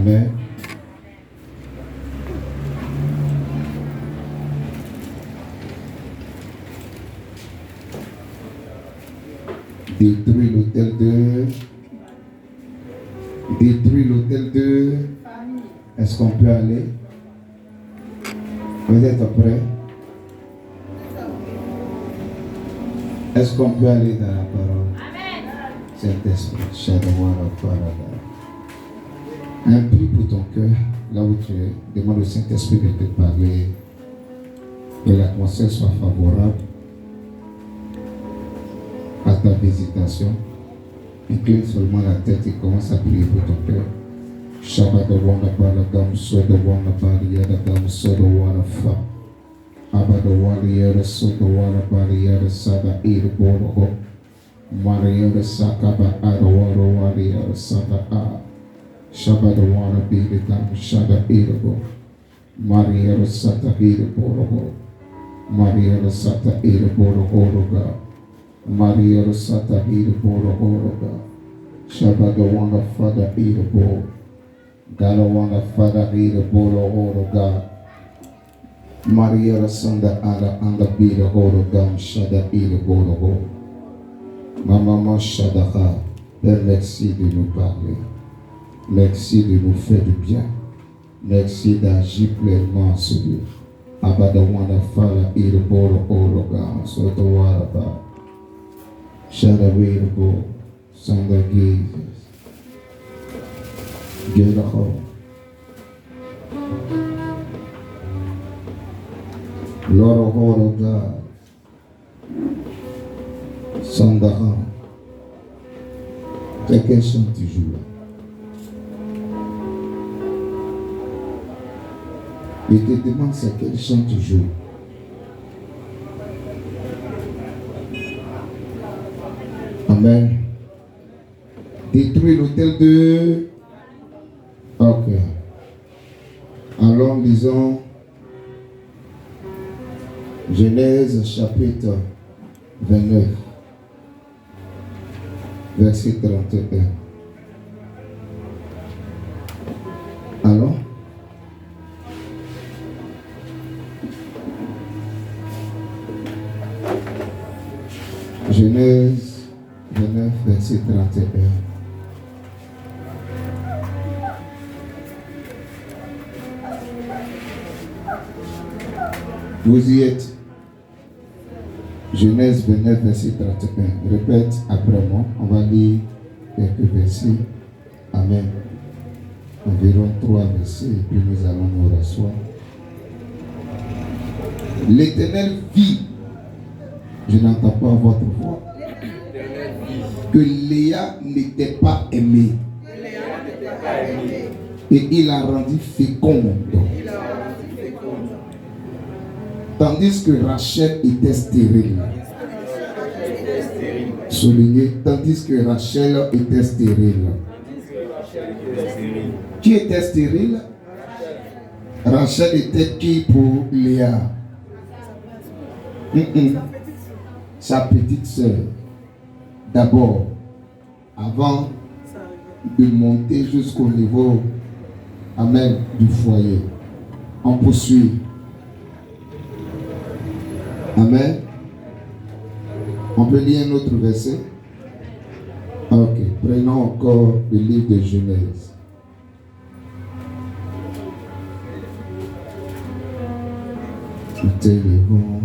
Amen. Détruis l'hôtel de Est-ce qu'on peut aller? Vous êtes prêts? Est-ce qu'on peut aller dans la parole? Saint-Esprit, implie pour ton cœur, là où tu es, demande au Saint-Esprit de te parler, que l'atmosphère soit favorable à ta visitation. Incline seulement la tête et commence à prier pour ton cœur. Shabbat wana balagam soda wana barrière dam soda wana fa. Abada warrior soda wana barrière sada ir boro. Maria sakaba adawaro warrior sada a. Shabbat wana bidi dam shada irbo. Maria sata ir boro. Maria sata ir boro oroga. Maria sata ir boro oroga. Shabbat wana fada ir boro. God, I want to Father be the bolo oro God. Maria Sanda Ada and the be the oro God, Shada be the bolo oro. Maman Shadaka, Père, merci de nous parler. Merci de nous faire du bien. Merci d'agir pleinement sur nous. Abada Wanda Father be the bolo oro God, so the water God. Shada be the bolo, Sanda Jesus. Give the hope. Lord of all of God, Sandaha, c'est quel chant tu joues là? Je te demande c'est quel chant tu joues. Amen. Détruis l'hôtel de... Ok. Alors, lisons Genèse chapitre 29, verset 31. Alors, Genèse 29, verset 31. Vous y êtes. Genèse 29, verset 31. Répète après moi. On va lire quelques versets. Amen. Environ 3 versets et puis nous allons nous rasseoir. L'Éternel vit. Je n'entends pas votre voix. Que Léa n'était pas aimée. Et il a rendu féconde. Tandis que Rachel était stérile. Souligné, tandis que Rachel était stérile. Qui était stérile? Rachel était qui pour Léa? Sa petite sœur. D'abord, avant de monter jusqu'au niveau, amen, du foyer. On poursuit. Amen. On peut lire un autre verset. Ok, prenons encore le livre de Genèse. Tout est bon.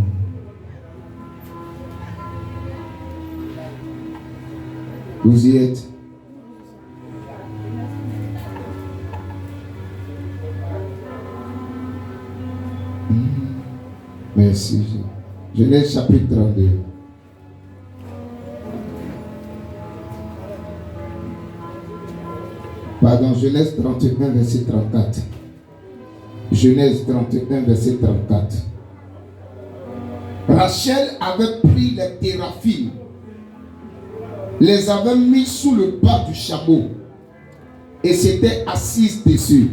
Vous y êtes? Merci. Genèse chapitre 32. Pardon, Genèse 31, verset 34. Genèse 31, verset 34. Rachel avait pris les théraphim, les avait mis sous le bas du chameau et s'était assise dessus.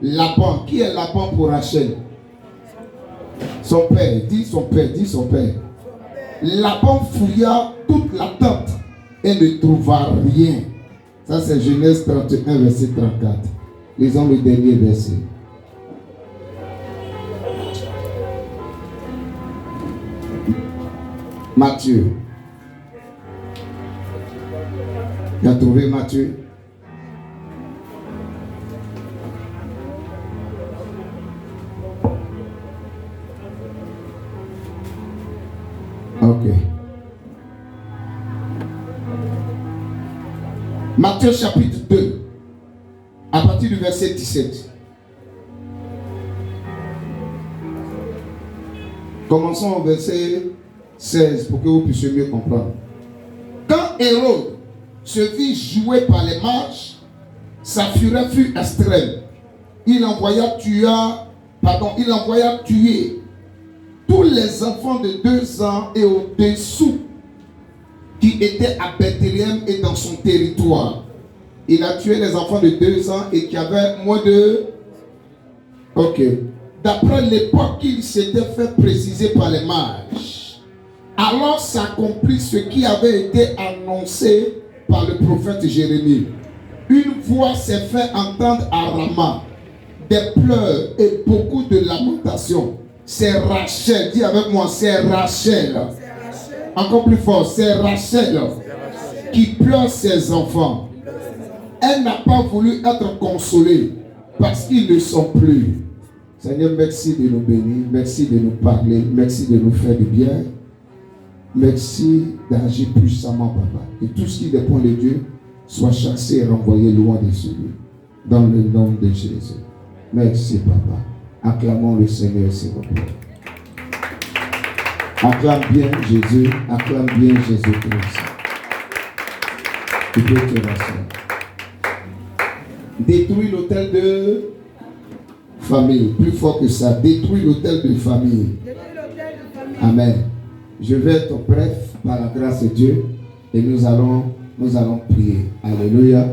Laban, qui est Laban pour Rachel? Son père, dit son père, dit son père. Laban fouilla toute la tente et ne trouva rien. Ça c'est Genèse 31, verset 34. Lisons le dernier verset. Matthieu. Tu as trouvé Matthieu? Ok. Matthieu chapitre 2, à partir du verset 17. Commençons au verset 16 pour que vous puissiez mieux comprendre. Quand Hérode se vit jouer par les mages, sa fureur fut extrême. Il envoya tuer tous les enfants de 2 ans et au-dessous qui étaient à Bethléem et dans son territoire. Il a tué les enfants de 2 ans et qui avaient moins de... Ok. D'après l'époque qu'il s'était fait préciser par les mages. Alors s'accomplit ce qui avait été annoncé par le prophète Jérémie. Une voix s'est fait entendre à Rama, des pleurs et beaucoup de lamentations. C'est Rachel, dis avec moi, c'est Rachel. Encore plus fort, c'est Rachel qui pleure ses enfants. Elle n'a pas voulu être consolée parce qu'ils ne sont plus. Seigneur, merci de nous bénir, merci de nous parler, merci de nous faire du bien. Merci d'agir puissamment, Papa. Que tout ce qui dépend de Dieu soit chassé et renvoyé loin de celui. Dans le nom de Jésus. Merci, Papa. Acclamons le Seigneur, s'il vous plaît. Acclame bien Jésus, acclame bien Jésus-Christ. Tu peux te rassurer. Détruis l'autel de famille. Plus fort que ça, détruis l'autel de famille. Amen. Je vais être bref par la grâce de Dieu et nous allons prier. Alléluia.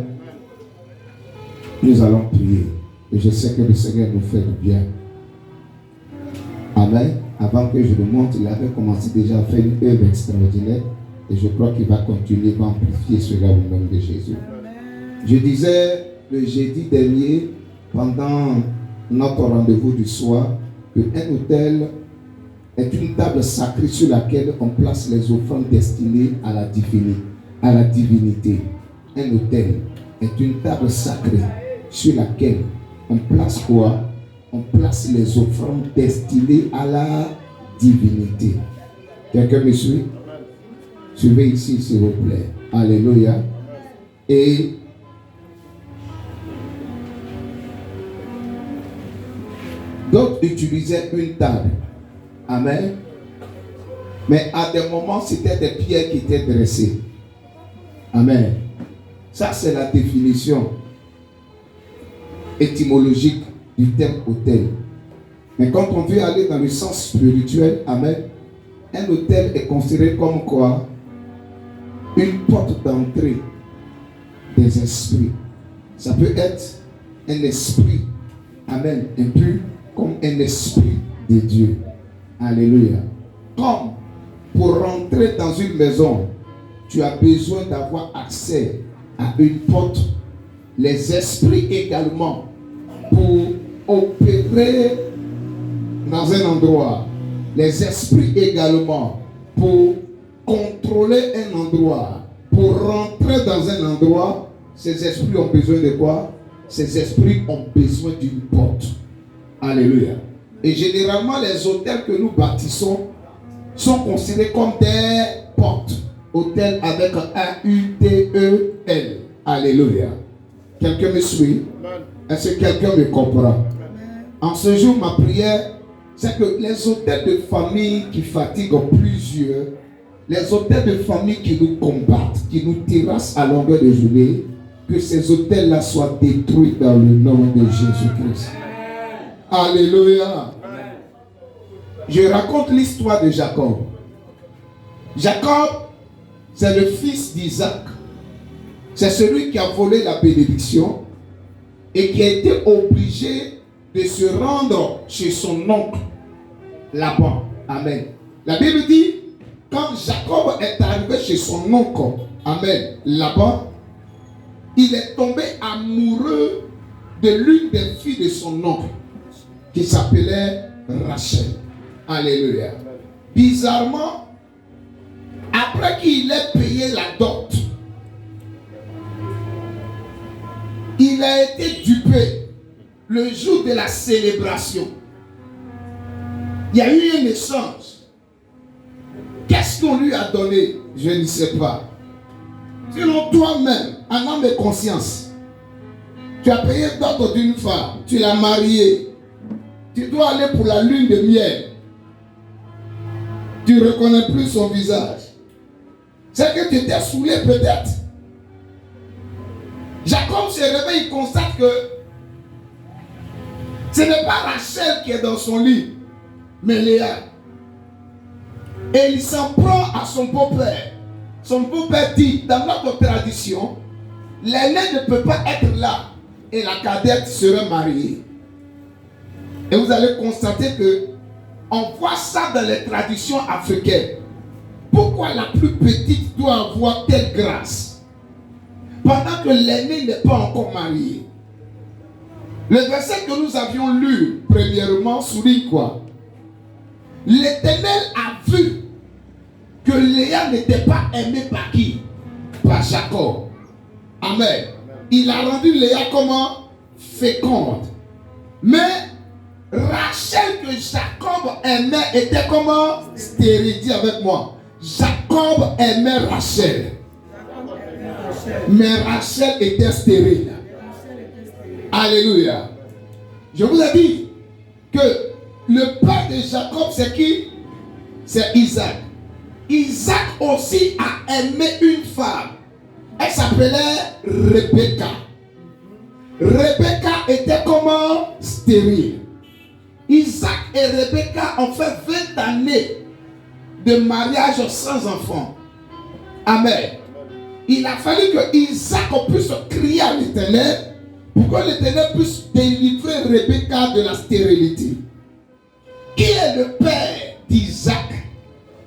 Nous allons prier. Et je sais que le Seigneur nous fait du bien. Amen. Avant que je le montre, il avait commencé déjà à faire une œuvre extraordinaire. Et je crois qu'il va continuer à amplifier cela au nom de Jésus. Je disais le jeudi dernier, pendant notre rendez-vous du soir, qu'un autel est une table sacrée sur laquelle on place les offrandes destinées à la divinité. Un autel est une table sacrée sur laquelle on place quoi? On place les offrandes destinées à la divinité. Quelqu'un me suit? Suivez ici, s'il vous plaît. Alléluia. Et d'autres utilisaient une table. Amen. Mais à des moments, c'était des pierres qui étaient dressées. Amen. Ça, c'est la définition étymologique du terme autel. Mais quand on veut aller dans le sens spirituel, amen, un autel est considéré comme quoi? Une porte d'entrée des esprits. Ça peut être un esprit, amen, impur, comme un esprit de Dieu. Alléluia. Comme pour rentrer dans une maison, tu as besoin d'avoir accès à une porte. Les esprits également, pour opérer dans un endroit. Les esprits également, pour contrôler un endroit. Pour rentrer dans un endroit, ces esprits ont besoin de quoi? Ces esprits ont besoin d'une porte. Alléluia. Et généralement, les hôtels que nous bâtissons sont considérés comme des portes. Hôtel avec un A-U-T-E-L. Alléluia. Quelqu'un me suit? Est-ce que quelqu'un me comprend? En ce jour, ma prière, c'est que les hôtels de famille qui fatiguent plusieurs, les hôtels de famille qui nous combattent, qui nous terrassent à longueur de journée, que ces hôtels-là soient détruits dans le nom de Jésus-Christ. Alléluia. Je raconte l'histoire de Jacob. Jacob, c'est le fils d'Isaac. C'est celui qui a volé la bénédiction et qui a été obligé de se rendre chez son oncle Laban. Amen. La Bible dit, quand Jacob est arrivé chez son oncle, amen, Laban, il est tombé amoureux de l'une des filles de son oncle, qui s'appelait Rachel. Alléluia. Bizarrement, après qu'il ait payé la dot, il a été dupé le jour de la célébration. Il y a eu un échange. Qu'est-ce qu'on lui a donné? Je ne sais pas. Selon toi-même, en âme et conscience, tu as payé dot d'une femme, tu l'as mariée, tu dois aller pour la lune de miel. Tu ne reconnais plus son visage. C'est que tu t'es saoulé peut-être. Jacob se réveille, il constate que ce n'est pas Rachel qui est dans son lit, mais Léa. Et il s'en prend à son beau-père. Son beau-père dit, dans notre tradition, l'aîné ne peut pas être là et la cadette serait mariée. Et vous allez constater que on voit ça dans les traditions africaines. Pourquoi la plus petite doit avoir telle grâce pendant que l'aîné n'est pas encore marié? Le verset que nous avions lu premièrement souligne quoi? L'Éternel a vu que Léa n'était pas aimée par qui? Par Jacob. Amen. Il a rendu Léa comment? Féconde. Mais Rachel que Jacob aimait était comment? Stérile. Dis avec moi. Jacob aimait Rachel. Mais Rachel était stérile. Alléluia. Je vous ai dit que le père de Jacob, c'est qui? C'est Isaac. Isaac aussi a aimé une femme. Elle s'appelait Rebecca. Rebecca était comment? Stérile. Isaac et Rebecca ont fait 20 années de mariage sans enfant. Amen. Il a fallu que Isaac puisse crier à l'Éternel pour que l'Éternel puisse délivrer Rebecca de la stérilité. Qui est le père d'Isaac?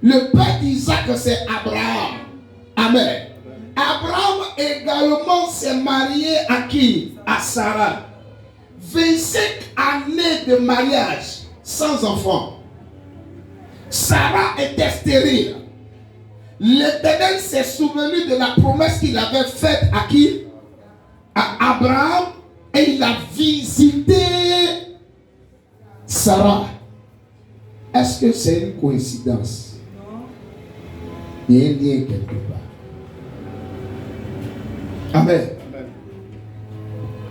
Le père d'Isaac, c'est Abraham. Amen. Abraham également s'est marié à qui? À Sarah. 25 années de mariage sans enfant. Sarah était stérile. L'Éternel s'est souvenu de la promesse qu'il avait faite à qui? À Abraham. Et il a visité Sarah. Est-ce que c'est une coïncidence? Non. Il y a un lien quelque part. Amen.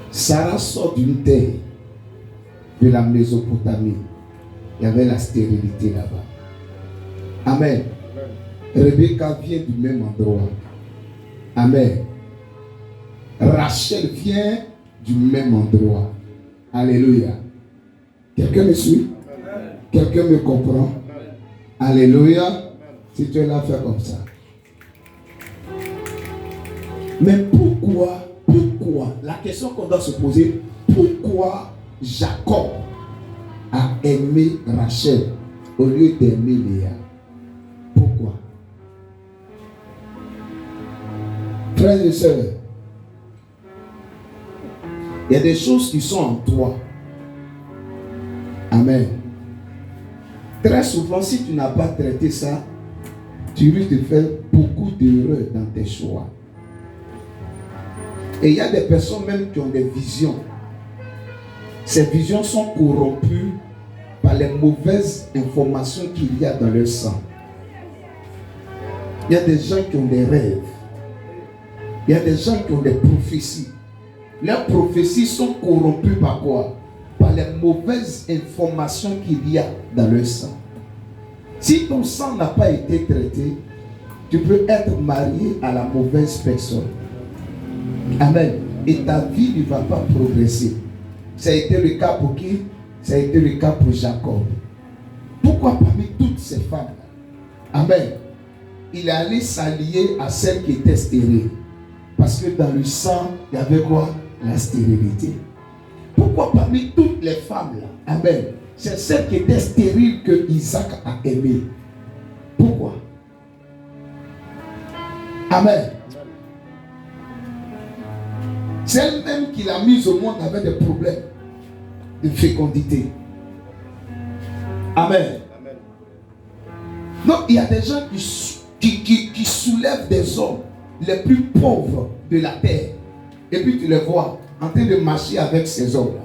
Sarah sort d'une terre de la Mésopotamie. Il y avait la stérilité là-bas. Amen. Rebecca vient du même endroit. Amen. Rachel vient du même endroit. Alléluia. Quelqu'un me suit? Quelqu'un me comprend? Alléluia. Si tu es là, fais comme ça. Mais pourquoi, la question qu'on doit se poser, pourquoi Jacob a aimé Rachel au lieu d'aimer Léa? Pourquoi? Frères et sœurs, il y a des choses qui sont en toi. Amen. Très souvent, si tu n'as pas traité ça, tu risques de faire beaucoup d'erreurs dans tes choix. Et il y a des personnes même qui ont des visions. Ces visions sont corrompues par les mauvaises informations qu'il y a dans leur sang. Il y a des gens qui ont des rêves. Il y a des gens qui ont des prophéties. Leurs prophéties sont corrompues par quoi? Par les mauvaises informations qu'il y a dans leur sang. Si ton sang n'a pas été traité, tu peux être marié à la mauvaise personne. Amen. Et ta vie ne va pas progresser. Ça a été le cas pour qui? Ça a été le cas pour Jacob. Pourquoi parmi toutes ces femmes? Amen. Il est allé s'allier à celle qui était stérile. Parce que dans le sang, il y avait quoi? La stérilité. Pourquoi parmi toutes les femmes là? Amen. C'est celle qui était stérile que Isaac a aimée. Pourquoi? Amen. C'est elle-même qui l'a mise au monde avec des problèmes de fécondité. Amen. Donc, il y a des gens qui soulèvent des hommes les plus pauvres de la terre. Et puis tu les vois en train de marcher avec ces hommes-là.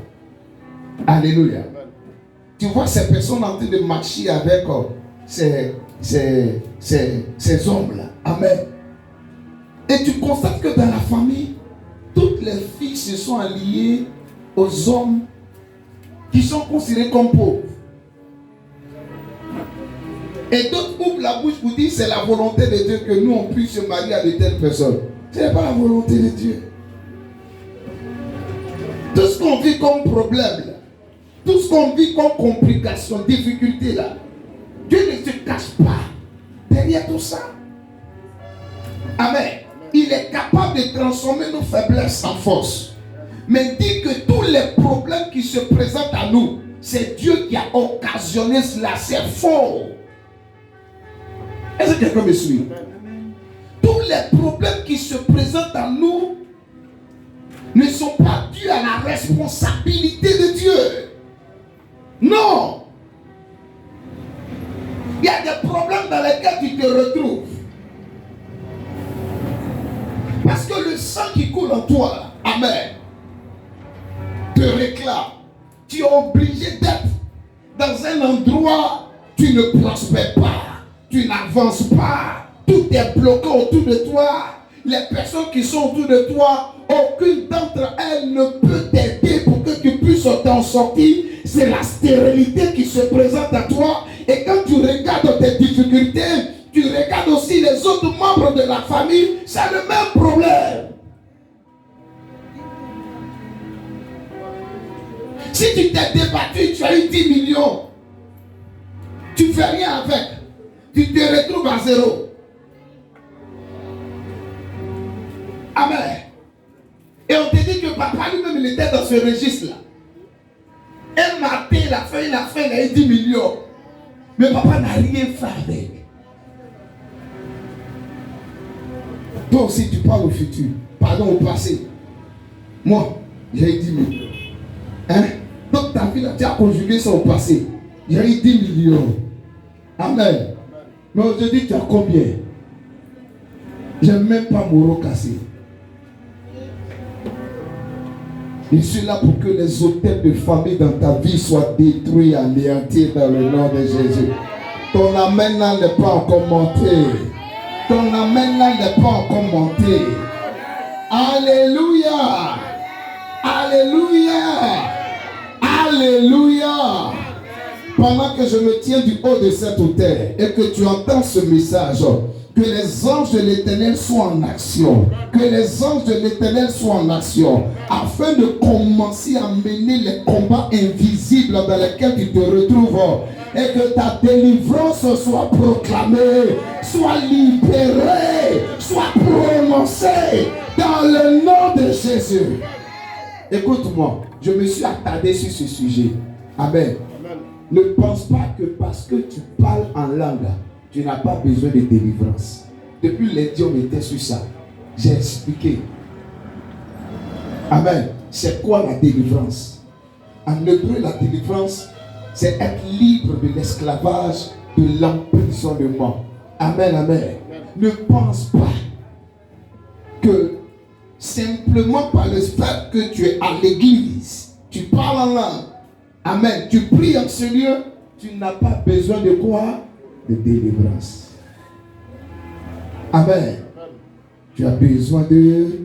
Alléluia. Amen. Tu vois ces personnes en train de marcher avec ces hommes-là. Amen. Et tu constates que dans la famille, toutes les filles se sont alliées aux hommes qui sont considérés comme pauvres. Et d'autres ouvrent la bouche pour dire c'est la volonté de Dieu que nous on puisse se marier à de telles personnes. Ce n'est pas la volonté de Dieu. Tout ce qu'on vit comme problème, là, tout ce qu'on vit comme complication, difficulté, là, Dieu ne se cache pas derrière tout ça. Amen. Il est capable de transformer nos faiblesses en force. Mais dit que tous les problèmes qui se présentent à nous, c'est Dieu qui a occasionné cela. C'est faux. Est-ce que quelqu'un me suit? Tous les problèmes qui se présentent à nous ne sont pas dus à la responsabilité de Dieu. Non. Il y a des problèmes dans lesquels tu te retrouves. Parce que le sang qui coule en toi, amen, te réclame. Tu es obligé d'être dans un endroit où tu ne prospères pas. Tu n'avances pas. Tout est bloqué autour de toi. Les personnes qui sont autour de toi, aucune d'entre elles ne peut t'aider pour que tu puisses t'en sortir. C'est la stérilité qui se présente à toi. Et quand tu regardes tes difficultés, tu regardes aussi les autres membres de la famille, c'est le même problème. Si tu t'es débattu, tu as eu 10 millions, tu ne fais rien avec, tu te retrouves à zéro. Amen. Et on te dit que papa lui-même il était dans ce registre-là. Un matin, il a eu 10 millions. Mais papa n'a rien fait avec. Toi aussi, tu parles au futur. Pardon, au passé. Moi, j'ai eu 10 millions. Hein? Donc ta vie, là, tu as conjugué ça au passé. J'ai eu 10 millions. Amen. Mais aujourd'hui, tu as combien? J'ai même pas mon eau cassé. Je suis là pour que les hôtels de famille dans ta vie soient détruits, anéantis dans le nom de Jésus. Ton amen là n'est pas encore monté. Ton amen là n'est pas encore monté. Alléluia. Alléluia. Alléluia. Pendant que je me tiens du haut de cet autel et que tu entends ce message, que les anges de l'Éternel soient en action. Que les anges de l'Éternel soient en action. Afin de commencer à mener les combats invisibles dans lesquels tu te retrouves. Et que ta délivrance soit proclamée, soit libérée, soit prononcée dans le nom de Jésus. Écoute-moi, je me suis attardé sur ce sujet. Amen. Ne pense pas que parce que tu parles en langue, tu n'as pas besoin de délivrance. Depuis lundi, on était sur ça. J'ai expliqué. Amen. C'est quoi la délivrance? En hébreu, la délivrance, c'est être libre de l'esclavage, de l'emprisonnement. Amen, amen. Ne pense pas que simplement par le fait que tu es à l'église, tu parles en langue, amen, tu pries en ce lieu, tu n'as pas besoin de quoi? De délivrance. Amen. Tu as besoin de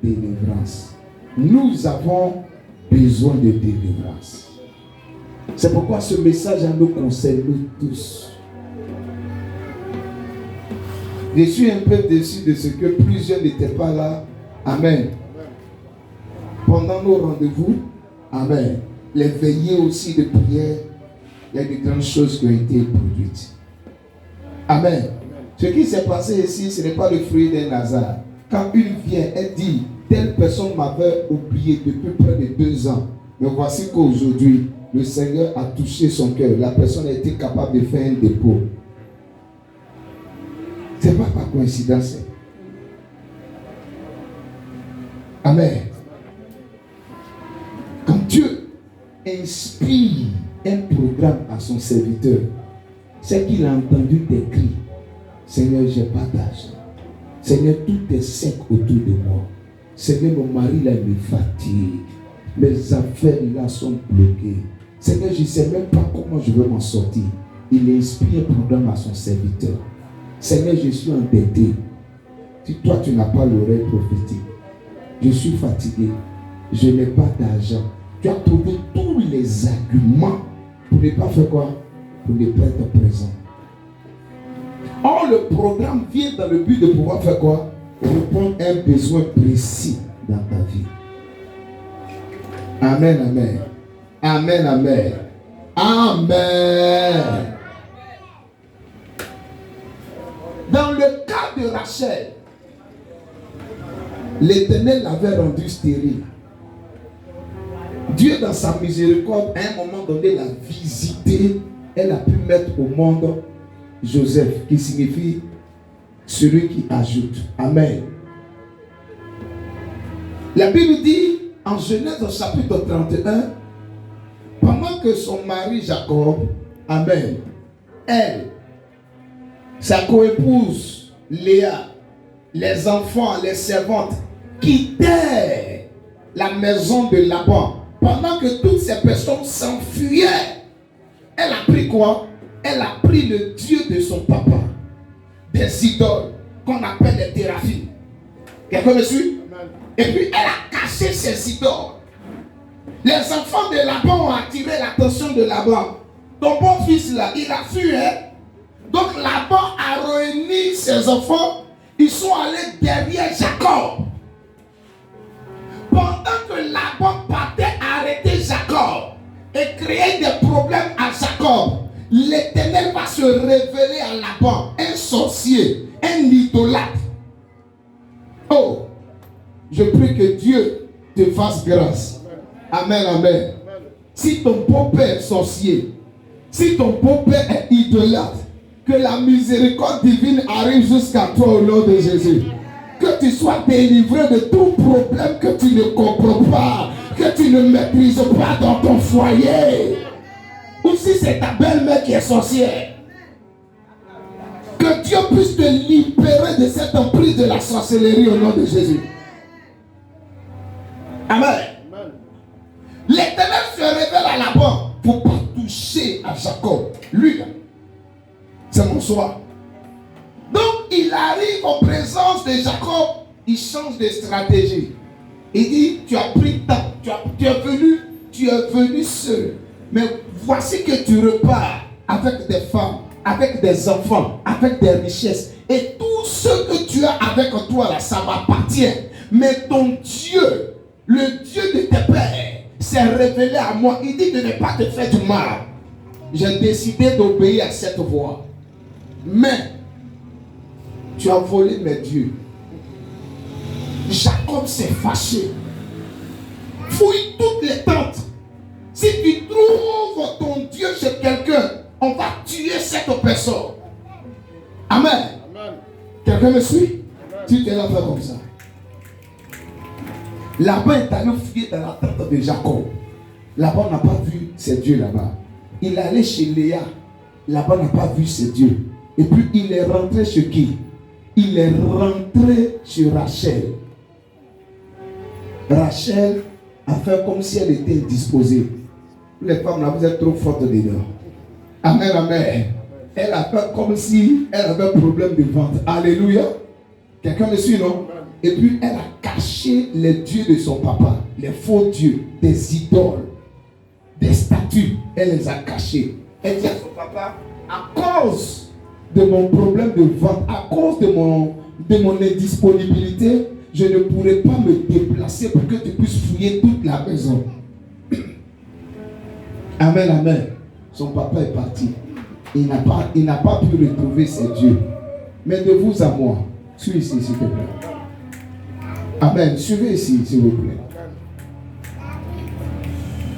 délivrance. Nous avons besoin de délivrance. C'est pourquoi ce message nous concerne nous tous. Je suis un peu déçu de ce que plusieurs n'étaient pas là. Amen. Pendant nos rendez-vous, amen, les veillées aussi de prière, il y a de grandes choses qui ont été produites. Amen. Ce qui s'est passé ici, ce n'est pas le fruit d'un hasard. Quand une vient, elle dit, telle personne m'avait oublié depuis près de 2 ans. Mais voici qu'aujourd'hui, le Seigneur a touché son cœur. La personne a été capable de faire un dépôt. Ce n'est pas par coïncidence. Amen. inspire un programme à son serviteur, c'est qu'il a entendu tes cris. Seigneur, j'ai pas d'argent. Seigneur, tout est sec autour de moi. Seigneur, mon mari là, il me fatigue. Mes affaires là sont bloquées. Seigneur, je ne sais même pas comment je vais m'en sortir. Il inspire un programme à son serviteur. Seigneur, je suis endetté. Si toi, tu n'as pas l'oreille prophétique, je suis fatigué. Je n'ai pas d'argent. Tu as trouvé tous les arguments pour ne pas faire quoi? Pour ne pas être présent. Or, le programme vient dans le but de pouvoir faire quoi? Répondre à un besoin précis dans ta vie. Amen, amen. Amen, amen. Amen. Dans le cas de Rachel, l'Éternel l'avait rendue stérile. Dieu, dans sa miséricorde, à un moment donné, l'a visité. Elle a pu mettre au monde Joseph, qui signifie celui qui ajoute. Amen. La Bible dit en Genèse au chapitre 31, pendant que son mari Jacob, amen, elle, sa coépouse Léa, les enfants, les servantes quittaient la maison de Laban, pendant que toutes ces personnes s'enfuyaient, elle a pris quoi? Elle a pris le Dieu de son papa, des idoles qu'on appelle les téraphim. Quelqu'un me suit? Et puis elle a caché ses idoles. Les enfants de Laban ont attiré l'attention de Laban. Ton bon fils là, il a fui, hein? Donc Laban a réuni ses enfants. Ils sont allés derrière Jacob. Pendant que Laban partait arrêter Jacob et créer des problèmes à Jacob, l'Éternel va se révéler à Laban, un sorcier, un idolâtre. Oh, je prie que Dieu te fasse grâce. Amen, amen. Si ton beau-père est sorcier, si ton beau-père est idolâtre, que la miséricorde divine arrive jusqu'à toi au nom de Jésus. Que tu sois délivré de tout problème que tu ne comprends pas, que tu ne maîtrises pas dans ton foyer. Ou si c'est ta belle-mère qui est sorcière. Que Dieu puisse te libérer de cette emprise de la sorcellerie au nom de Jésus. Amen. L'Éternel se révèle à Laban pour ne pas toucher à Jacob. Lui, c'est mon soir. Donc, il arrive en présence de Jacob. Il change de stratégie. Il dit, tu as pris temps. Tu es venu seul. Mais voici que tu repars avec des femmes, avec des enfants, avec des richesses. Et tout ce que tu as avec toi, là, ça m'appartient. Mais ton Dieu, le Dieu de tes pères, s'est révélé à moi. Il dit de ne pas te faire du mal. J'ai décidé d'obéir à cette voix. Mais tu as volé mes dieux. Jacob s'est fâché. Fouille toutes les tentes. Si tu trouves ton Dieu chez quelqu'un, on va tuer cette personne. Amen. Amen. Quelqu'un me suit? Amen. Tu t'es là faire comme ça. Laban est allé fouiller dans la tente de Jacob. Laban n'a pas vu ses dieux là-bas. Il est allé chez Léa. Laban n'a pas vu ses dieux. Et puis il est rentré chez qui? Il est rentré chez Rachel. Rachel a fait comme si elle était indisposée. Les femmes là, vous êtes trop fortes dedans. Amen, amen. Elle a fait comme si elle avait un problème de ventre. Alléluia. Quelqu'un me suit, non? Et puis elle a caché les dieux de son papa, les faux dieux, des idoles, des statues. Elle les a cachés. Elle dit à son papa, à cause de mon problème de ventre, à cause de mon indisponibilité, je ne pourrai pas me déplacer pour que tu puisses fouiller toute la maison. Amen, amen. Son papa est parti. Il n'a pas pu retrouver ses dieux. Mais de vous à moi, suis ici, s'il te plaît. Amen. Suivez ici, s'il vous plaît.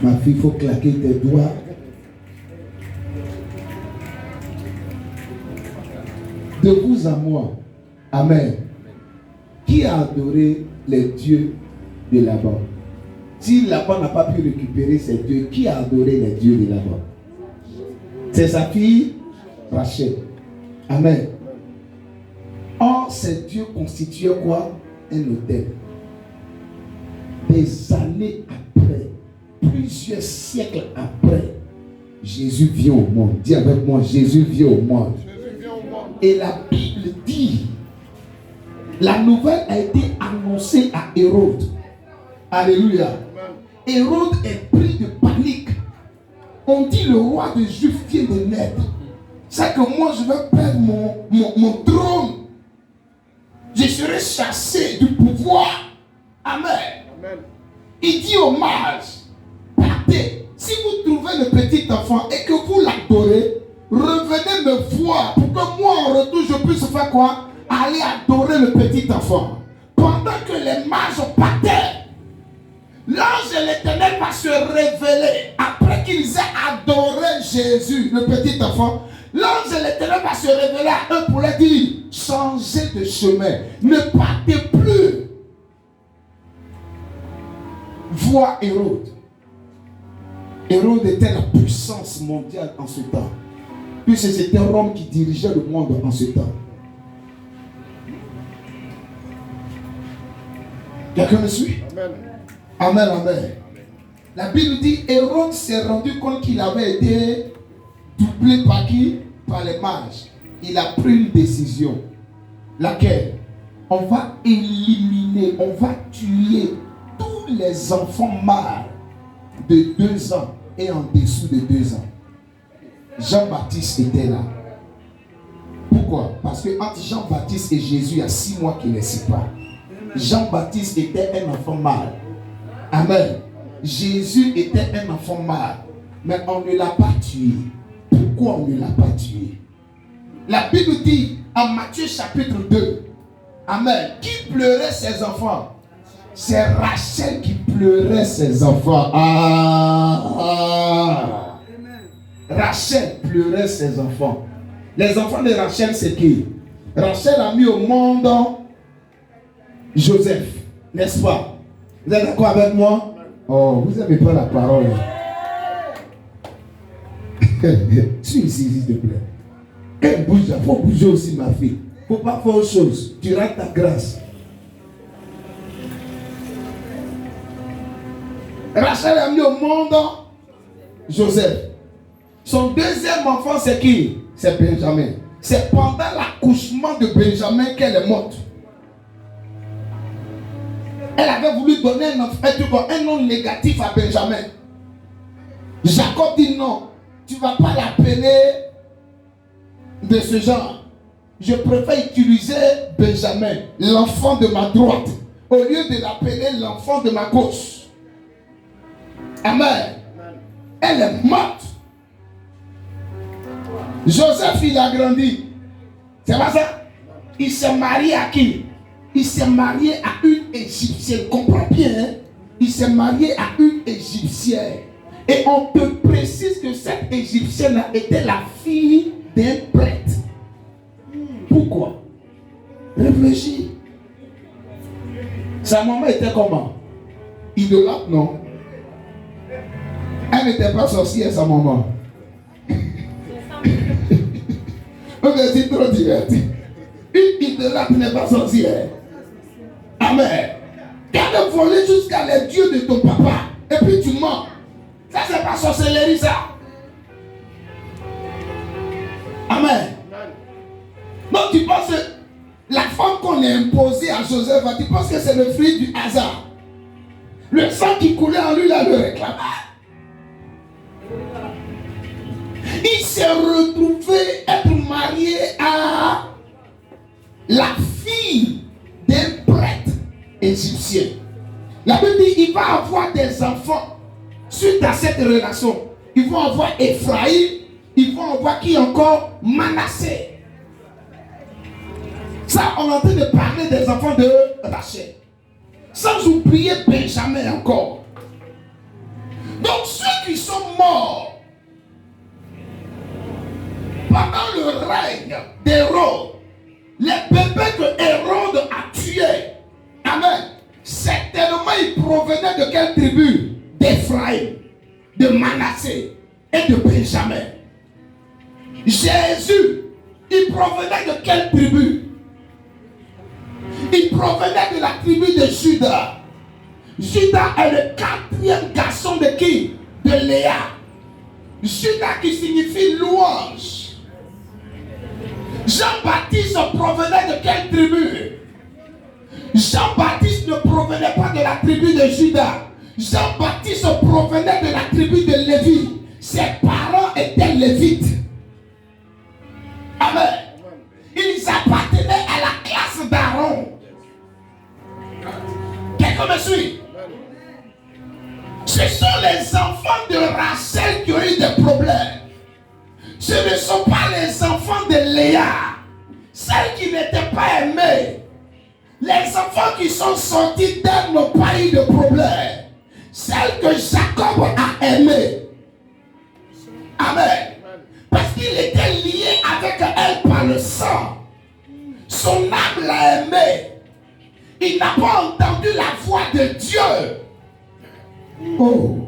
Ma fille, il faut claquer tes doigts. De vous à moi. Amen. Qui a adoré les dieux de Laban? Si Laban n'a pas pu récupérer ses dieux, qui a adoré les dieux de Laban? C'est sa fille Rachel. Amen. Or, ces dieux constituaient quoi? Un autel. Des années après, plusieurs siècles après, Jésus vient au monde. Dis avec moi, Jésus vient au monde. Et la Bible dit, la nouvelle a été annoncée à Hérode. Alléluia. Hérode est pris de panique. On dit le roi des Juifs vient de naître. C'est que moi je vais perdre mon trône. Je serai chassé du pouvoir. Amen. Amen. Il dit aux mages, partez. Si vous trouvez le petit enfant et que vous l'adorez, revenez me voir pour que moi en retour je puisse faire quoi? Aller adorer le petit enfant. Pendant que les mages partaient, l'ange de l'Éternel va se révéler. Après qu'ils aient adoré Jésus, le petit enfant, l'ange de l'Éternel va se révéler à eux pour leur dire, changez de chemin, ne partez plus. Vois Hérode. Hérode était la puissance mondiale en ce temps. Puisque c'était Rome qui dirigeait le monde en ce temps. Quelqu'un me suit? Amen. Amen, amen. La Bible dit, Hérode s'est rendu compte qu'il avait été doublé par qui? Par les mages. Il a pris une décision. Laquelle? On va éliminer, on va tuer tous les enfants mâles de 2 ans et en dessous de 2 ans. Jean-Baptiste était là. Pourquoi? Parce que entre Jean-Baptiste et Jésus, il y a 6 mois qu'il les sépare. Jean-Baptiste était un enfant mâle. Amen. Jésus était un enfant mâle. Mais on ne l'a pas tué. Pourquoi on ne l'a pas tué? La Bible dit en Matthieu chapitre 2. Amen. Qui pleurait ses enfants? C'est Rachel qui pleurait ses enfants. Rachel pleurait ses enfants. Les enfants de Rachel, c'est qui? Rachel a mis au monde Joseph, n'est-ce pas? Vous êtes d'accord avec moi? Oh, vous n'aimez pas la parole. Suis ici, s'il te plaît. Elle bouge, il faut bouger aussi, ma fille. Il ne faut pas faire autre chose. Tu rates ta grâce. Rachel a mis au monde Joseph. Son deuxième enfant, c'est qui? C'est Benjamin. C'est pendant l'accouchement de Benjamin qu'elle est morte. Elle avait voulu donner un nom négatif à Benjamin. Jacob dit non, tu ne vas pas l'appeler de ce genre. Je préfère utiliser Benjamin, l'enfant de ma droite, au lieu de l'appeler l'enfant de ma gauche. Amen. Elle est morte. Joseph, il a grandi. C'est pas ça? Il s'est marié à qui? Il s'est marié à une Égyptienne. Comprends bien, hein? Il s'est marié à une Égyptienne. Et on te précise que cette Égyptienne était la fille d'un prêtre. Pourquoi? Réfléchis. Sa maman était comment? Idolâtre, non? Elle n'était pas sorcière, sa maman. On va dire trop diverti. Une idolâtre n'est pas sorcière. Amen. Quand on volé jusqu'à les dieux de ton papa, et puis tu mens. Ça, c'est pas sorcellerie, ça. Amen. Donc, tu penses que la femme qu'on a imposée à Joseph, tu penses que c'est le fruit du hasard. Le sang qui coulait en lui, là, le réclamait. Il s'est retrouvé être marié à la fille d'un prêtre égyptien. La Bible dit qu'il va avoir des enfants suite à cette relation. Ils vont avoir Ephraïm, ils vont avoir qui encore? Manassé. Ça, on est en train de parler des enfants de Rachel. Sans oublier Benjamin encore. Donc ceux qui sont morts pendant le règne d'Hérode, les bébés que Hérode a tués, amen, certainement ils provenait de quelle tribu? D'Éphraïm, de Manassé et de Benjamin. Jésus, il provenait de quelle tribu? Il provenait de la tribu de Judas. Judas est le quatrième garçon de qui? De Léa. Judas qui signifie louange. Jean-Baptiste provenait de quelle tribu? Jean-Baptiste ne provenait pas de la tribu de Judas. Jean-Baptiste provenait de la tribu de Lévi. Ses parents étaient lévites. Amen. Ils appartenaient à la classe d'Aaron. Quelqu'un me suit? Ce sont les enfants de Rachel qui ont eu des problèmes. Ce ne sont pas les enfants de Léa, celles qui n'étaient pas aimées. Les enfants qui sont sortis d'elle n'ont pas eu de problème. Celles que Jacob a aimées. Amen. Parce qu'il était lié avec elle par le sang. Son âme l'a aimé. Il n'a pas entendu la voix de Dieu. Oh.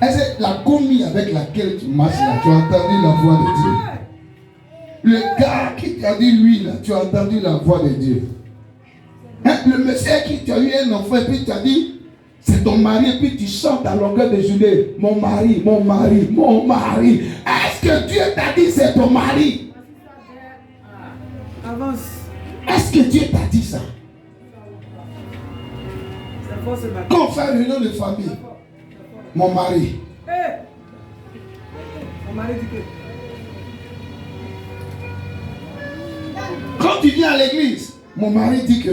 Est-ce que la commis avec laquelle tu marches là, tu as entendu la voix de Dieu? Le gars qui t'a dit lui là, tu as entendu la voix de Dieu? Hein? Le monsieur qui t'a eu un enfant et puis tu as dit, c'est ton mari, et puis tu chantes à longueur de journée, mon mari, mon mari, mon mari. Est-ce que Dieu t'a dit c'est ton mari? Avance. Est-ce que Dieu t'a dit ça? Quand on fait une réunion de famille, mon mari. Mon mari dit que. Quand tu viens à l'église, mon mari dit que.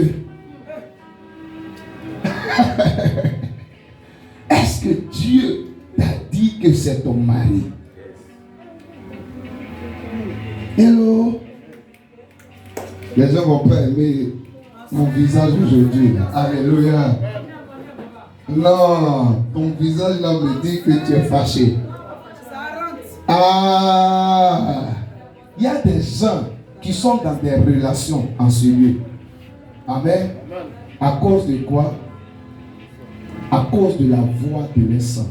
Est-ce que Dieu t'a dit que c'est ton mari? Hello? Les gens vont pas aimer mon visage aujourd'hui. Alléluia. Non, ton visage là me dit que tu es fâché. Ah, il y a des gens qui sont dans des relations en ce lieu. Amen. À cause de quoi? À cause de la voix de leur sang.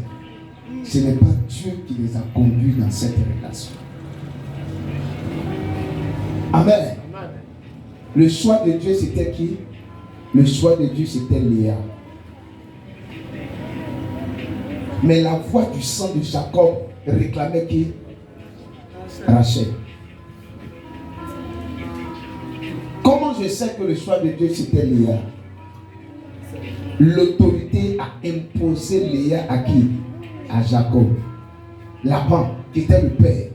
Ce n'est pas Dieu qui les a conduits dans cette relation. Amen. Le choix de Dieu c'était qui? Le choix de Dieu c'était Léa. Mais la voix du sang de Jacob réclamait qui? Rachel. Comment je sais que le choix de Dieu c'était Léa? L'autorité a imposé Léa à qui? À Jacob. Laban, qui était le père.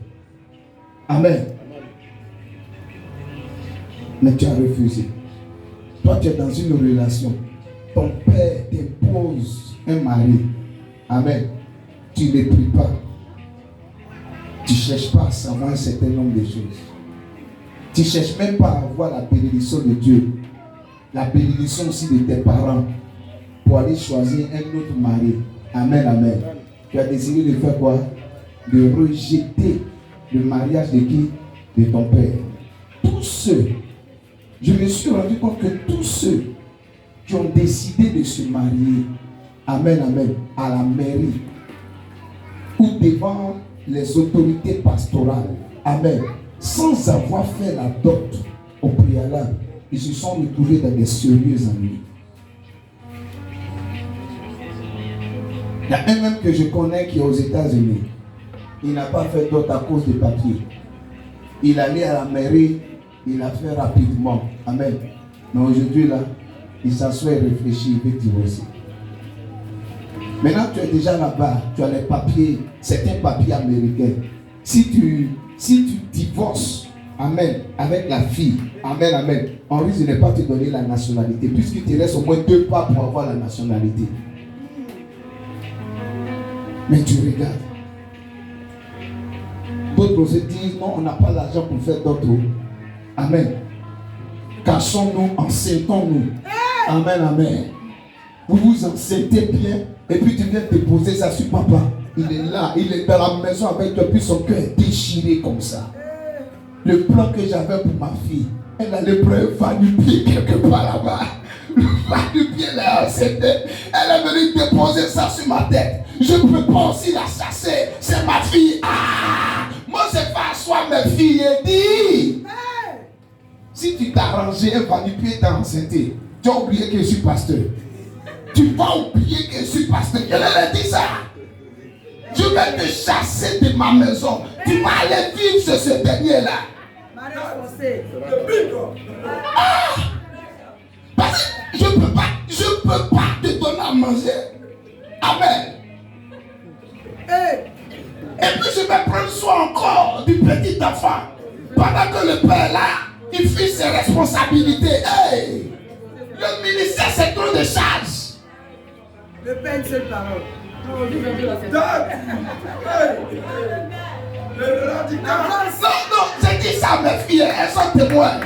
Amen. Mais tu as refusé. Toi, tu es dans une relation. Ton père t'impose un mari. Amen. Tu ne pries pas. Tu ne cherches pas à savoir un certain nombre de choses. Tu ne cherches même pas à avoir la bénédiction de Dieu. La bénédiction aussi de tes parents. Pour aller choisir un autre mari. Amen, amen. Tu as décidé de faire quoi? De rejeter le mariage de qui? De ton père. Tous ceux, je me suis rendu compte que tous ceux qui ont décidé de se marier, amen, amen, à la mairie ou devant les autorités pastorales, amen, sans avoir fait la dot au préalable, ils se sont retrouvés dans des sérieux ennuis. Il y a un même que je connais qui est aux États-Unis. Il n'a pas fait dot à cause des papiers. Il allait à la mairie, il a fait rapidement. Amen. Mais aujourd'hui, là, il s'assoit et réfléchit, il veut divorcer. Maintenant, tu es déjà là-bas, tu as les papiers, certains papiers américains. Si tu divorces, amen, avec la fille, amen, amen, on risque de ne pas te donner la nationalité, puisqu'il te reste au moins 2 pas pour avoir la nationalité. Mais tu regardes. D'autres se disent, non, on n'a pas l'argent pour faire d'autres. Amen. Cachons-nous, enseignons-nous. Amen, amen. Vous vous enseignez bien, et puis tu viens te poser ça sur papa. Il est là, il est dans la maison avec toi, puis son cœur est déchiré comme ça. Le plan que j'avais pour ma fille, elle allait prendre un pied quelque part là-bas. Le bas du pied là, c'était. Elle est venue déposer ça sur ma tête. Je ne peux pas aussi la chasser. C'est ma fille. Ah! Moi, c'est pas à soi, mes filles. Et dit. Si tu t'es arrangé, elle va du pied t'as enceinté. Tu as oublié que je suis pasteur. Tu vas oublier que je suis pasteur. Je leur ai dit ça. Je vais te chasser de ma maison. Tu vas aller vivre sur ce dernier-là. Ah! Parce que je peux pas te donner à manger. Amen. Et puis je vais prendre soin encore du petit enfant. Pendant que le père là, il fait ses responsabilités. Hey! Le ministère, c'est trop de charges. Le père, une seule parole. Le radical. Non, j'ai dit ça à mes filles, elles sont témoins.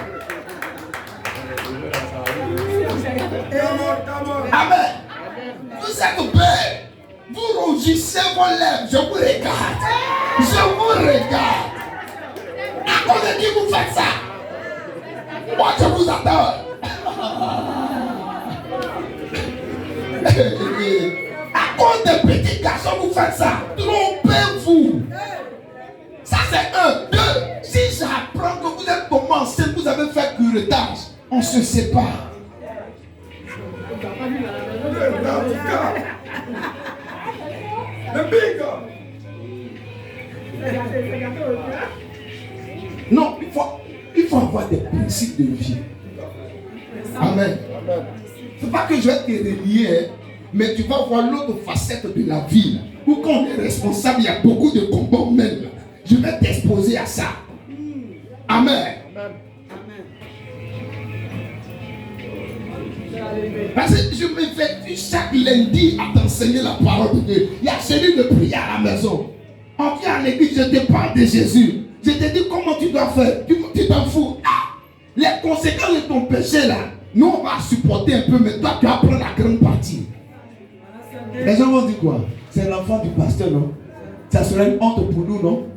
Amen. Vous êtes belles. Vous rougissez vos lèvres. Je vous regarde. Je vous regarde. À cause de qui vous faites ça? Moi, je vous attends. À cause des petits garçons, vous faites ça. Trompez-vous. Ça, c'est un. Deux. Si j'apprends que vous êtes commencé, vous avez fait curetage, on se sépare. Non, il faut avoir des principes de vie. Amen. C'est pas que je vais te relier, mais tu vas voir l'autre facette de la vie. Où quand on est responsable, il y a beaucoup de combats même. Je vais t'exposer à ça. Amen. Parce que je m'effectue chaque lundi à t'enseigner la parole de Dieu. Il y a celui de prière à la maison. On vient à l'église, je te parle de Jésus. Je te dis comment tu dois faire. Tu t'en fous. Ah, les conséquences de ton péché là, nous on va supporter un peu, mais toi tu vas prendre la grande partie. Les gens vont dire quoi? C'est l'enfant du pasteur, non? Ça serait une honte pour nous, non?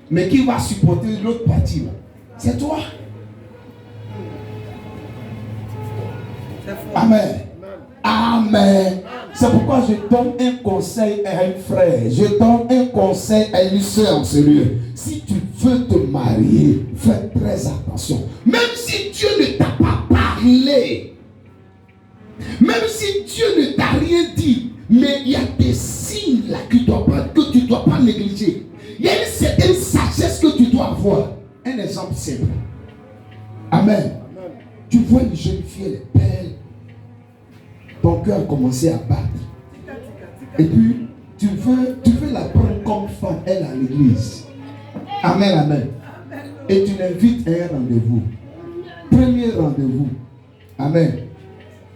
Mais qui va supporter l'autre partie là? C'est toi. Amen. Amen. C'est pourquoi je donne un conseil à un frère. Je donne un conseil à une soeur en ce lieu. Si tu veux te marier, fais très attention. Même si Dieu ne t'a pas parlé, même si Dieu ne t'a rien dit, mais il y a des signes là que tu ne dois pas négliger. Il y a une certaine sagesse que tu dois avoir. Un exemple simple. Amen. Tu vois une jeune fille, elle est belle. Ton cœur a commencé à battre. Et puis, tu veux la prendre comme femme, elle à l'église. Amen, amen. Et tu l'invites à un rendez-vous. Premier rendez-vous. Amen.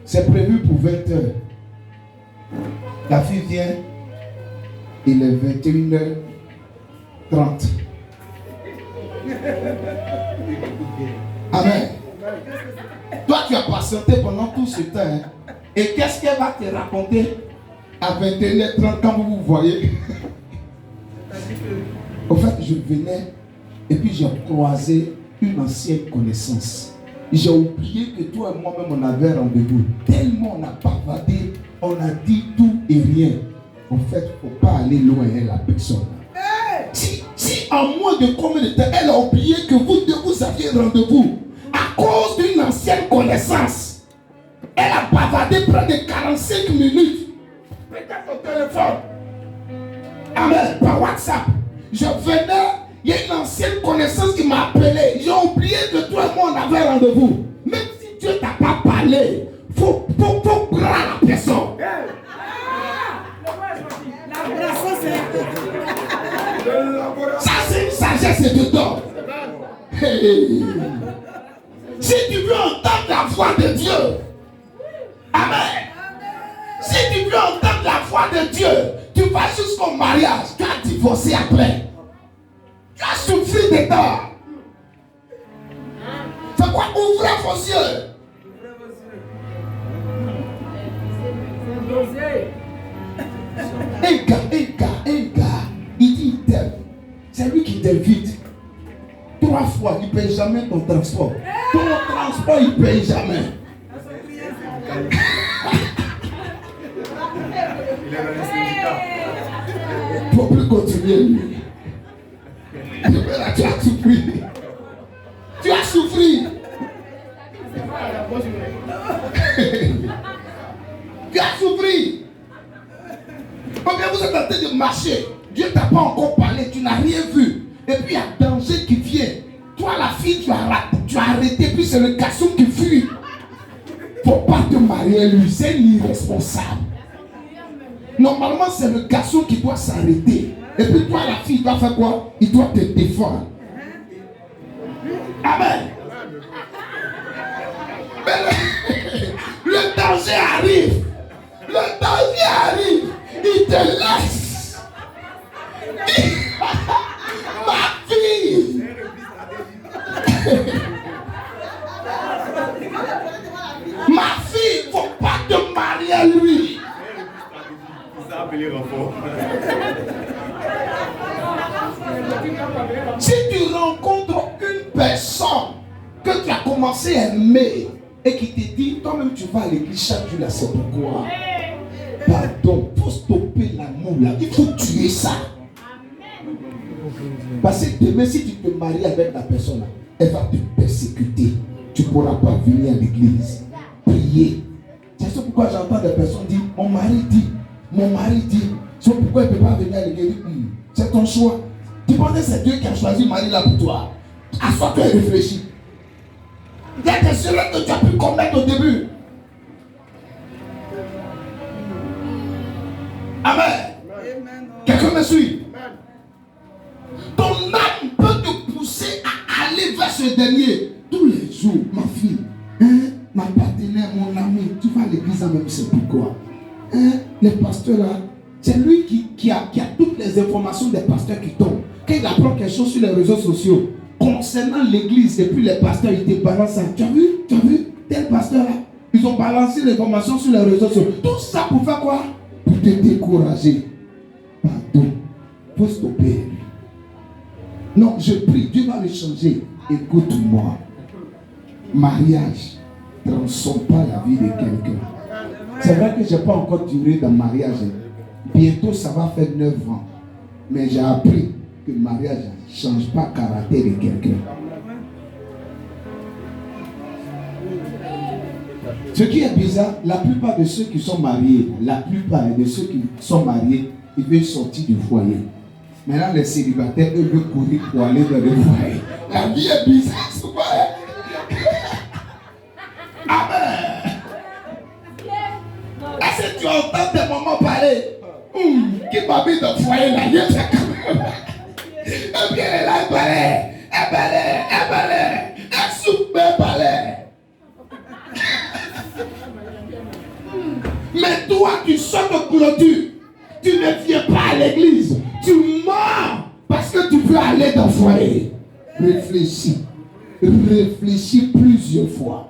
C'est prévu pour 20h. La fille vient. Il est 21h30. Amen. Toi, tu as patienté pendant tout ce temps. Hein? Et qu'est-ce qu'elle va te raconter à 21h30 quand vous vous voyez? Au fait, je venais et puis j'ai croisé une ancienne connaissance. J'ai oublié que toi et moi-même on avait rendez-vous. Tellement on a bavardé, on a dit tout et rien. En fait, il ne faut pas aller loin la personne. Si en moins de combien de temps elle a oublié que vous aviez rendez-vous à cause d'une ancienne connaissance. Elle a bavardé près de 45 minutes. Peut-être au téléphone. Amen. Par WhatsApp. Je venais, il y a une ancienne connaissance qui m'a appelé. J'ai oublié que toi et moi on avait rendez-vous. Même si Dieu t'a pas parlé, faut prendre la personne. Ça c'est une sagesse dedans. Hey. Si tu veux entendre la voix de Dieu, amen. Si tu veux entendre la voix de Dieu, tu vas jusqu'au mariage, tu vas divorcer après. Tu vas souffrir dedans. C'est quoi? Ouvrez vos yeux. Un gars, il dit il t'aime. C'est lui qui t'invite. 3 fois, il ne paye jamais ton transport. Ton transport, il ne paye jamais. Il est dans les syndicats. Il ne faut plus continuer, lui. Tu as souffert. Tu as souffert. Tu as souffert. Combien vous êtes en train de marcher? Dieu ne t'a pas encore parlé, tu n'as rien vu. Et puis il y a danger qui vient. Toi, la fille, tu as arrêté, puis c'est le garçon qui fuit. Il ne faut pas te marier à lui, c'est l'irresponsable. Normalement, c'est le garçon qui doit s'arrêter. Et puis toi, la fille, doit faire quoi? Il doit te défendre. Amen. Mais le danger arrive. Le danger arrive. Il te laisse. Ma fille. Ma fille, il ne faut pas te marier à lui. Si tu rencontres une personne que tu as commencé à aimer et qui te dit, toi-même tu vas à l'église chaque jour, là, c'est pourquoi? Pardon, pour stopper l'amour là, il faut tuer ça. Parce que demain, si tu te maries avec la personne là, elle va te persécuter. Tu ne pourras pas venir à l'église, prier. C'est ça pourquoi j'entends des personnes dire, mon mari dit, c'est pourquoi il ne peut pas venir à l'église. C'est ton choix. Tu penses que c'est Dieu qui a choisi le mari là pour toi. Assois-toi et réfléchis. Il y a des erreurs que tu as pu commettre au début. Amen. Quelqu'un me suit? Ton âme peut te pousser à aller vers ce dernier. Tous les jours, ma fille, ma partenaire, mon ami, tu vas à l'église même, c'est pourquoi? Les pasteurs là, c'est lui qui a toutes les informations des pasteurs qui tombent. Quand il apprend quelque chose sur les réseaux sociaux concernant l'église et puis les pasteurs, ils te balancent ça. Tu as vu tel pasteur là, ils ont balancé l'information sur les réseaux sociaux. Tout ça pour faire quoi? Pour te décourager. Pardon, faut stopper. Non, je prie, Dieu va le changer. Écoute-moi. Mariage ne transforme pas la vie de quelqu'un. C'est vrai que je n'ai pas encore duré dans le mariage. Bientôt, ça va faire 9 ans. Mais j'ai appris que le mariage ne change pas le caractère de quelqu'un. Ce qui est bizarre, la plupart de ceux qui sont mariés, ils veulent sortir du foyer. Maintenant, les célibataires, eux, veulent courir pour aller dans le foyer. La vie est bizarre, c'est vrai. Amen. Est-ce que tu entends tes mamans parler? Qui m'a mis dans le foyer là? Il fait quand même. Et bien, elle est là, elle balait. Elle soupe, elle balait. Mais toi, tu sors de clôture. Tu ne viens pas à l'église. Tu mens parce que tu veux aller dans le foyer. Réfléchis. Réfléchis plusieurs fois.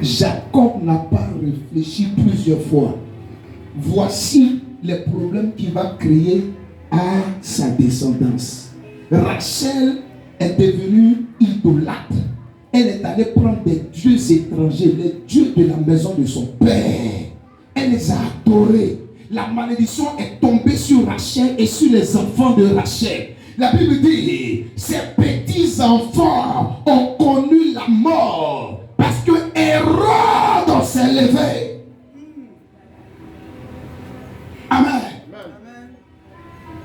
Jacob n'a pas réfléchi plusieurs fois. Voici les problèmes qu'il va créer à sa descendance. Rachel est devenue idolâtre. Elle est allée prendre des dieux étrangers, les dieux de la maison de son père. Elle les a adorés. La malédiction est tombée sur Rachel et sur les enfants de Rachel. La Bible dit, ces petits-enfants ont connu la mort parce que Hérode s'est levé. Amen.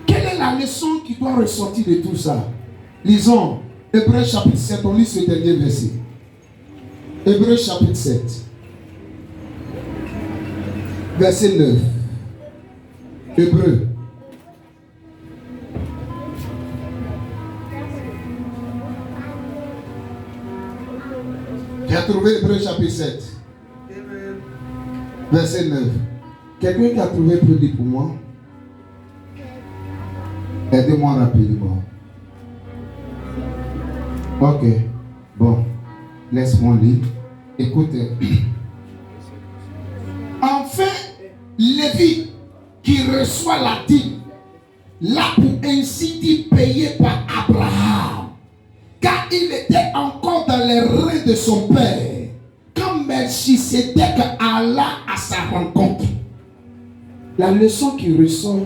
Quelle est la leçon qui doit ressortir de tout ça? Lisons Hébreux chapitre 7, on lit ce dernier verset. Hébreux chapitre 7, verset 9. Hébreux. Tu as trouvé Hébreux chapitre 7, verset 9. Quelqu'un qui a trouvé peut dire pour moi? Aidez-moi rapidement. Ok. Bon. Laisse-moi lire. Écoutez. Enfin, Lévi qui reçoit la dîme, là pour ainsi dire payé par Abraham, car il était encore dans les reins de son père, quand Melchisédek alla à sa rencontre. La leçon qui ressort,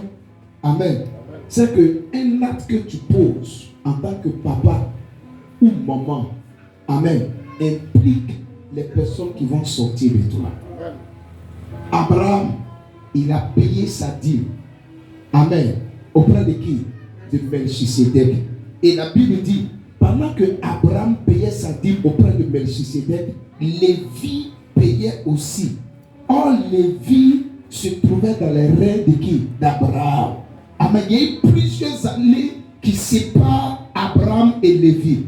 amen, c'est qu'un acte que tu poses en tant que papa ou maman, amen, implique les personnes qui vont sortir de toi. Abraham, il a payé sa dîme, amen, auprès de qui? De Melchisédek. Et la Bible dit, pendant que Abraham payait sa dîme auprès de Melchisédek, Lévi payait aussi. Or, Lévi se trouvait dans les reins de qui? D'Abraham. Amen. Il y a eu plusieurs années qui séparent Abraham et Lévi.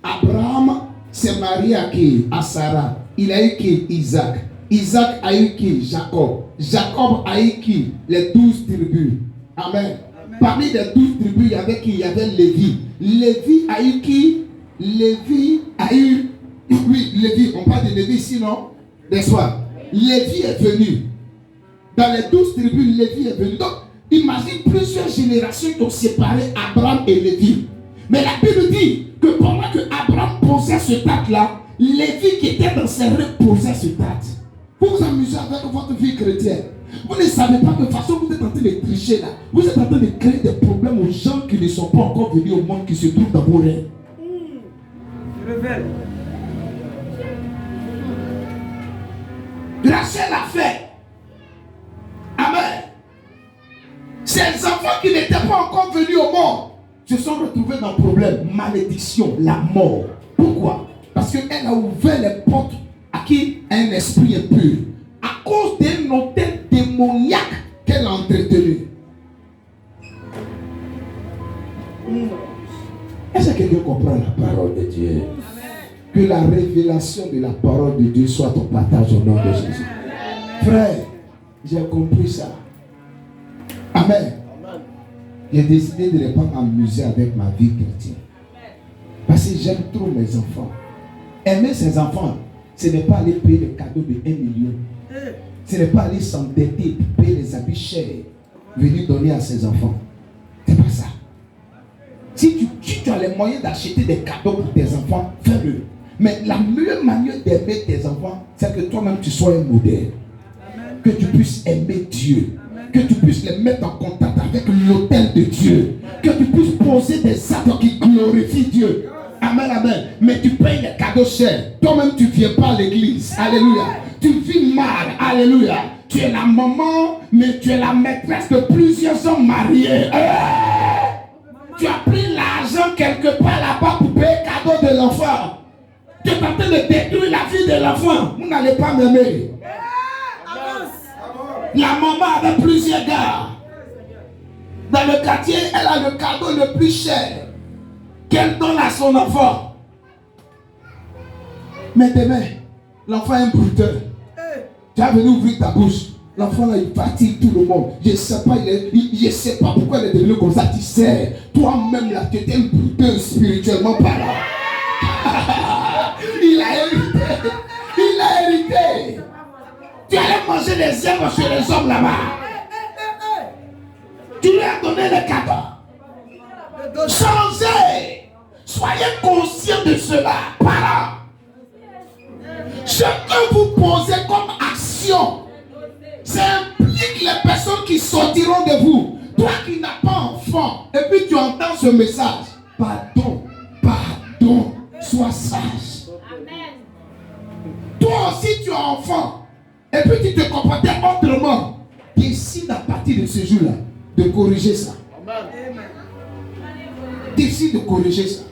Abraham s'est marié à qui? À Sarah. Il a eu qui? Isaac. Isaac a eu qui? Jacob. Jacob a eu qui? Les 12 tribus. Amen. Parmi les 12 tribus, il y avait qui? Il y avait Lévi. Lévi a eu qui? Lévi a eu... Oui, Lévi. On parle de Lévi ici, non? N'est-ce pas? Lévi est venu. Dans les 12 tribus, Lévi est venu. Donc, imagine plusieurs générations qui ont séparé Abraham et Lévi. Mais la Bible dit que pendant que Abraham posait ce acte-là, Lévi qui était dans ses reins posait ce acte. Vous vous amusez avec votre vie chrétienne. Vous ne savez pas de toute façon vous êtes en train de tricher là. Vous êtes en train de créer des problèmes aux gens qui ne sont pas encore venus au monde, qui se trouvent dans vos reins. Révèle. Rachel l'a fait. Amen. Ces enfants qui n'étaient pas encore venus au monde se sont retrouvés dans le problème, malédiction, la mort. Pourquoi? Parce qu'elle a ouvert les portes à qui? Un esprit impur. À cause d'un autel démoniaque qu'elle a entretenu. Est-ce que quelqu'un comprend la parole de Dieu? Que la révélation de la parole de Dieu soit ton partage au nom de Jésus. Frère, j'ai compris ça. Amen. J'ai décidé de ne pas m'amuser avec ma vie chrétienne. Parce que j'aime trop mes enfants. Aimer ses enfants, ce n'est pas aller payer les cadeaux de 1 million. Ce n'est pas aller s'endetter pour payer les habits chers, venir donner à ses enfants. C'est pas ça. Si tu as les moyens d'acheter des cadeaux pour tes enfants, fais-le. Mais la meilleure manière d'aimer tes enfants, c'est que toi-même tu sois un modèle. Que tu puisses aimer Dieu. Que tu puisses les mettre en contact avec l'autel de Dieu. Que tu puisses poser des actes qui glorifient Dieu. Amen, amen. Mais tu payes les cadeaux chers. Toi-même tu ne viens pas à l'église. Alléluia. Tu vis mal. Alléluia. Tu es la maman, mais tu es la maîtresse de plusieurs hommes mariés. Tu as pris l'argent quelque part là-bas pour payer le cadeau de l'enfant. Tu es en train de détruire la vie de l'enfant. Vous n'allez pas m'aimer. La maman avait plusieurs gars. Dans le quartier, elle a le cadeau le plus cher qu'elle donne à son enfant. Mais demain, l'enfant est un bruteur. Tu as venu ouvrir ta bouche. L'enfant là, il fatigue tout le monde. Je ne sais pas, je sais pas pourquoi il est devenu comme ça. Tu sais, toi-même là, tu étais un bruteur spirituellement parlant. Il a hérité. Il a hérité. Tu allais manger des herbes chez les hommes là-bas. Tu lui as donné le cadeau. Changez. Soyez conscients de cela. Parents. Ce que vous posez comme action, ça implique les personnes qui sortiront de vous. Toi qui n'as pas enfant, et puis tu entends ce message. Pardon, pardon, sois sage. Amen. Toi aussi tu as enfant. Et puis tu te comportais autrement. Décide à partir de ce jour-là de corriger ça. Amen. Décide de corriger ça.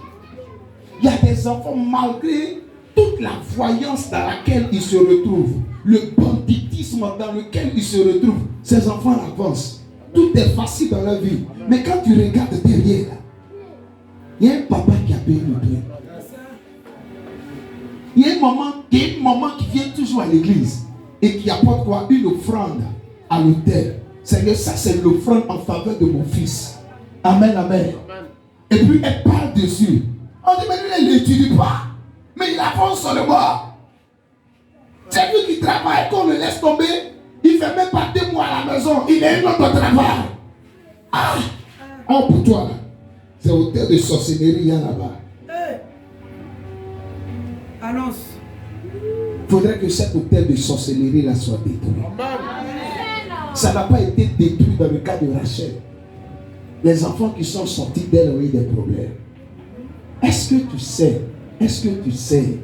Il y a des enfants malgré toute la voyance dans laquelle ils se retrouvent, le banditisme dans lequel ils se retrouvent, ces enfants avancent. Tout est facile dans leur vie. Mais quand tu regardes derrière, il y a un papa qui a payé le prix. Il y a une maman qui vient toujours à l'église et qui apporte quoi? Une offrande à l'autel. Seigneur, ça c'est l'offrande en faveur de mon fils. Amen, amen. Et puis elle parle dessus. On dit, mais lui, il n'étudie pas. Mais il avance sur le bord. C'est lui qui travaille, qu'on le laisse tomber. Il ne fait même pas 2 mois à la maison. Il a un autre travail. Ah! Oh, pour toi, là. C'est hôtel de sorcellerie, il y a là-bas. Annonce. Il faudrait que cet hôtel de sorcellerie là soit détruit. Ça n'a pas été détruit dans le cas de Rachel. Les enfants qui sont sortis d'elle ont eu des problèmes. Est-ce que tu sais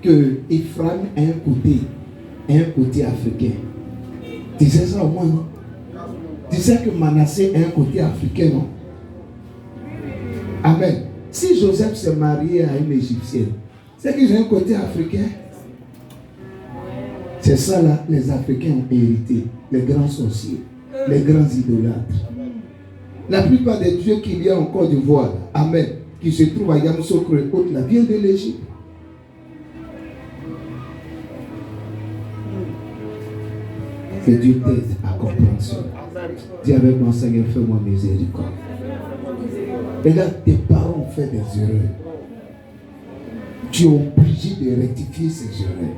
que Ephraim a un côté africain? Tu sais ça au moins, non? Tu sais que Manassé a un côté africain, non? Amen. Si Joseph s'est marié à une Égyptienne, c'est qu'ils ont un côté africain. C'est ça là, les Africains ont hérité. Les grands sorciers, les grands idolâtres. La plupart des dieux qu'il y a en Côte d'Ivoire, amen, qui se trouvent à Yamoussoukro et autres, là, viennent de l'Égypte. Que Dieu t'aide à comprendre cela. Dis avec moi, Seigneur, fais-moi miséricorde. Et là, tes parents ont fait des erreurs. Tu es obligé de rectifier ces erreurs.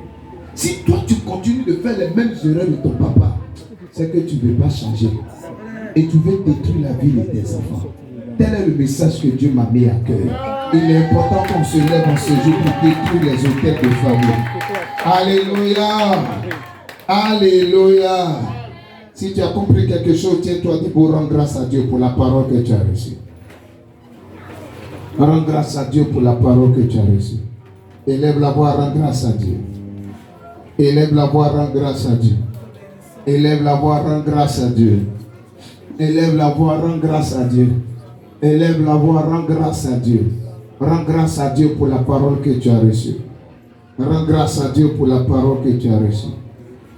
Si toi, tu continues de faire les mêmes erreurs de ton papa, c'est que tu ne veux pas changer. Et tu veux détruire la vie de tes enfants. Tel est le message que Dieu m'a mis à cœur. Il est important qu'on se lève en ce jour pour détruire les hôtels de famille. Alléluia. Alléluia. Si tu as compris quelque chose, tiens-toi debout, rends grâce à Dieu pour la parole que tu as reçue. Rends grâce à Dieu pour la parole que tu as reçue. Élève la voix, rends grâce à Dieu. Élève la voix, rends grâce à Dieu. Élève la voix, rends grâce à Dieu. Élève la voix, rends grâce à Dieu. Élève la voix, rends grâce à Dieu. Rends grâce à Dieu pour la parole que tu as reçue. Rends grâce à Dieu pour la parole que tu as reçue.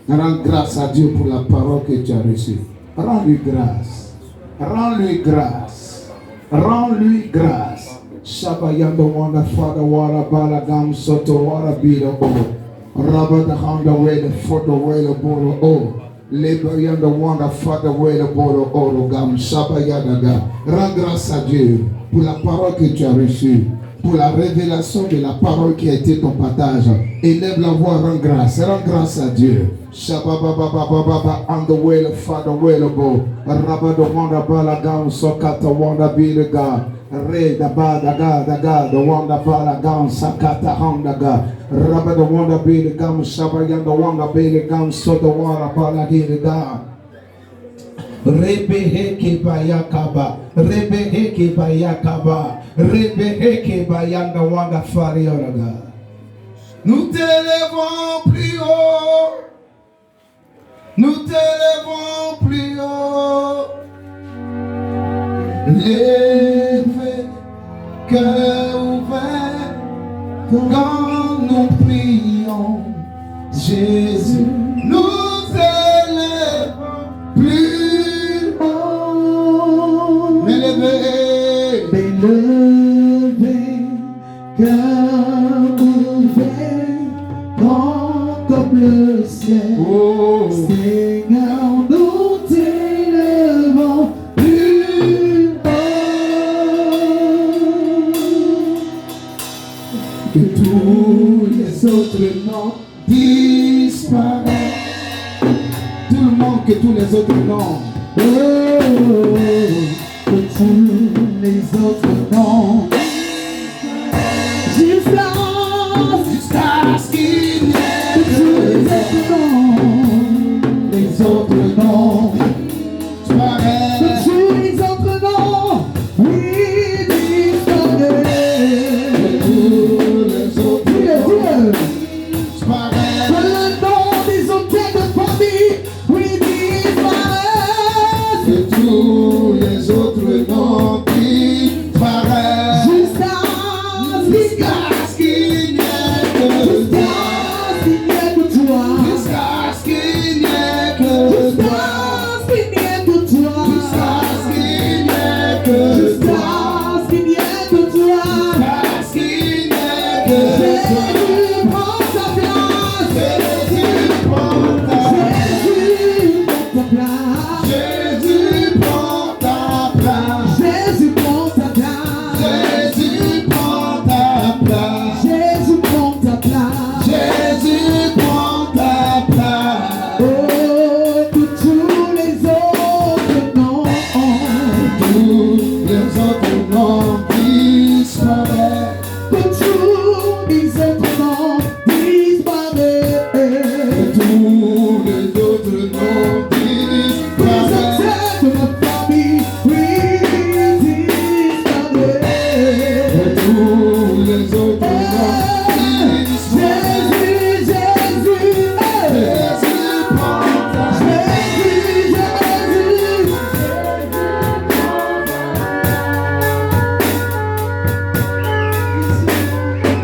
Rends grâce à Dieu pour la parole que tu as reçue. Rends-lui grâce. Rends-lui grâce. Rends-lui grâce. Shabayanda wanda father wara bala gam soto wara bida o. Rabada handa wele foto wele bolo o. Lebayanda wanda father wele bolo o gam shabayanda ga. Rends grâce à Dieu pour la parole que tu as reçue. Pour la révélation de la parole qui a été ton partage. Élève la voix, rends grâce à Dieu. Shababababababa, and the way the Father will go. Rabada wanda bala gam sokata wanda bilaga. Re da ba da ga the wanda bala gam sakata honda ga. Rabada wanda bilaga shabayanda wanda bilaga so the wanda bala gilaga. Rebeheke bayakaba, rebeheke bayakaba, rebeheke bayanga wanga farioraga. Nous t'élèvons plus haut, nous t'élèvons plus haut. Lève, cœur ouvert, quand nous prions, Jésus, nous élèvons plus. M'élever, cœur ouvert, grand comme le ciel. Oh. Seigneur, nous t'élevons plus haut. Que tous les autres noms disparaissent. Tout le monde, que tous les autres noms. Oh, que tous les autres noms jusqu'à Ce qu'il n'y ait tous les autres noms disparaissent. tous les autres noms, oui, disparaissent. Tous les autres noms disparaissent. Que le nom des hôtels de famille, oui, disparaissent. Que tous les autres noms disparaissent.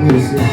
Merci.